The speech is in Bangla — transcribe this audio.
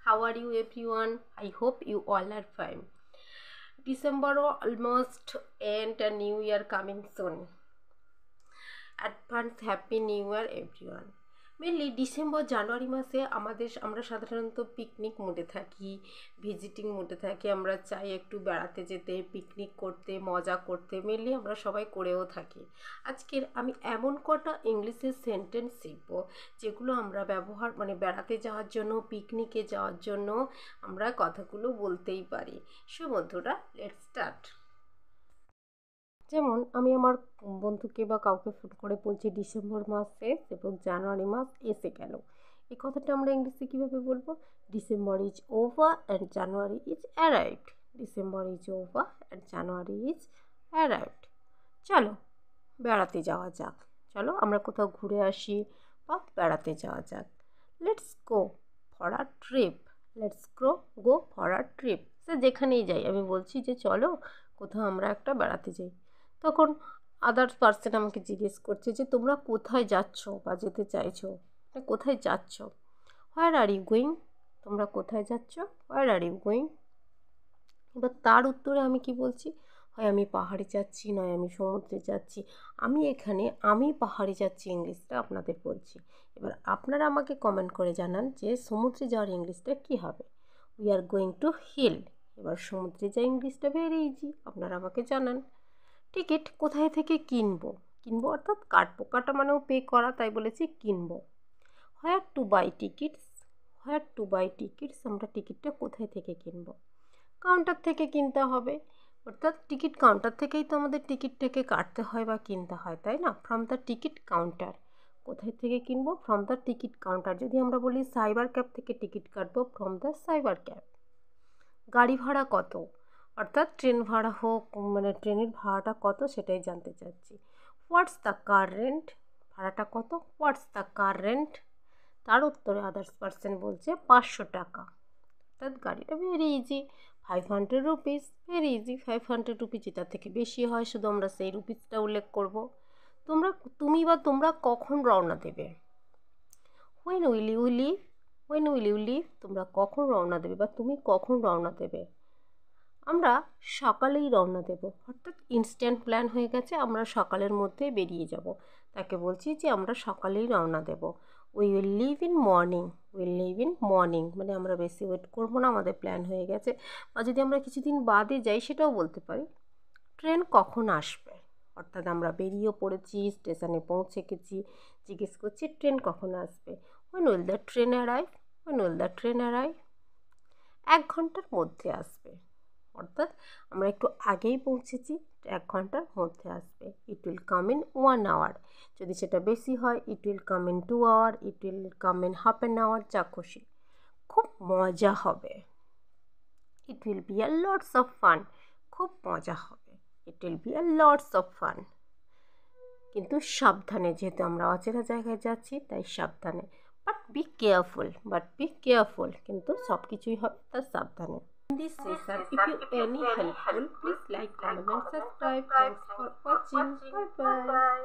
How are you everyone? I hope you all are fine. December almost end, a new year coming soon. Advance happy new year everyone. Mainly December January মাসে আমরা সাধারণত পিকনিক মোডে থাকি, ভিজিটিং মোডে থাকি। আমরা চাই একটু বেড়াতে যেতে, পিকনিক করতে, মজা করতে। মেনলি আমরা সবাই করেও থাকি। আজকের আমি এমন কটা ইংলিশের সেন্টেন্স শিখব যেগুলো আমরা ব্যবহার বেড়াতে যাওয়ার জন্য, পিকনিকে যাওয়ার জন্য আমরা কথাগুলো বলতেই পারি। সো বন্ধুরা, লেটস স্টার্ট। যেমন আমি আমার বন্ধুকে বা কাউকে ফোন করে বলছি ডিসেম্বর মাস শেষ এবং জানুয়ারি মাস এসে গেল। এই কথাটা আমরা ইংলিশে কীভাবে বলবো? December is over and January is arrived. December is over and January is arrived. চলো বেড়াতে যাওয়া যাক, চলো আমরা কোথাও ঘুরে আসি বা বেড়াতে যাওয়া যাক। Let's go for a trip. Let's go for a trip. সে যেখানেই যাই, আমি বলছি যে চলো কোথাও আমরা একটা বেড়াতে যাই। তখন আদার্স পার্সন আমাকে জিজ্ঞেস করছে যে তোমরা কোথায় যাচ্ছ বা যেতে চাইছো, কোথায় যাচ্ছ? হোয়ার আর ইউ গোয়িং? তোমরা কোথায় যাচ্ছ? হোয়ার আর ইউ গোয়িং? এবার তার উত্তরে আমি কি বলছি? হয় আমি পাহাড়ে যাচ্ছি, নয় আমি সমুদ্রে যাচ্ছি। আমি পাহাড়ে যাচ্ছি ইংলিশটা আপনাদের বলছি। এবার আপনারা আমাকে কমেন্ট করে জানান যে সমুদ্রে যাওয়ার ইংলিশটা কী হবে। We are going to hill. এবার সমুদ্রে যাওয়ার ইংলিশটা ভেরি ইজি, আপনারা আমাকে জানান। টিকিট কোথায় থেকে কিনবো? অর্থাৎ কাটবো, কাটা মানেও পে করা, তাই বলেছি কিনবো। হোয়ার two by tickets? Where two by tickets, আমরা টিকিটটা কোথায় থেকে কিনবো? কাউন্টার থেকে কিনতে হবে, অর্থাৎ টিকিট কাউন্টার থেকেই তো আমাদের টিকিটটাকে কাটতে হয় বা কিনতে হয়, তাই না? From the ticket counter. কোথায় থেকে কিনবো? From the ticket counter. যদি আমরা বলি সাইবার ক্যাব থেকে টিকিট কাটবো, ফ্রম দ্য সাইবার ক্যাব। গাড়ি ভাড়া কত? অর্থাৎ ট্রেন ভাড়া হোক, ট্রেনের ভাড়াটা কত সেটাই জানতে চাচ্ছি। What's the car rent? ভাড়াটা কত? What's the car rent? তার উত্তরে আদার্স পার্সন বলছে 500 টাকা। অর্থাৎ গাড়িটা very easy, 500 rupees. Very easy, 500 rupees. যেটার থেকে বেশি হয় শুধু আমরা সেই রুপিসটা উল্লেখ করব। তোমরা কখন রওনা দেবে? When will you leave? When will you leave? তোমরা কখন রওনা দেবে বা তুমি কখন রওনা দেবে? আমরা সকালেই রওনা দেব, অর্থাৎ ইনস্ট্যান্ট প্ল্যান হয়ে গেছে, আমরা সকালের মধ্যে বেরিয়ে যাব। তাকে বলছি যে আমরা সকালেই রওনা দেব। We will leave in morning. Will leave in morning মানে আমরা বেশি ওয়েট করবো না, আমাদের প্ল্যান হয়ে গেছে। বা যদি আমরা কিছুদিন বাদে যাই সেটাও বলতে পারি। ট্রেন কখন আসবে? অর্থাৎ আমরা বেরিয়ে পড়েছি, স্টেশনে পৌঁছে গেছি, জিজ্ঞেস করছি ট্রেন কখন আসবে। When will the train arrive? When will the train arrive? 1 ঘন্টার মধ্যে আসবে। অর্থাৎ আমরা একটু আগেই পৌঁছেছি, 1 ঘন্টার মধ্যে আসবে। It will come in 1 hour. যদি সেটা বেশি হয়, it will come in 2 hour, it will come in half an hour, যা খুশি। খুব মজা হবে। It will be a lots of fun. খুব মজা হবে। It will be a lots of fun. কিন্তু সাবধানে, যেহেতু আমরা অচেনা জায়গায় যাচ্ছি তাই সাবধানে। But be careful. কিন্তু সব কিছুই হবে তার সাবধানে। In this session, if you any helpful, please like, comment and subscribe. Thanks for watching. Bye bye.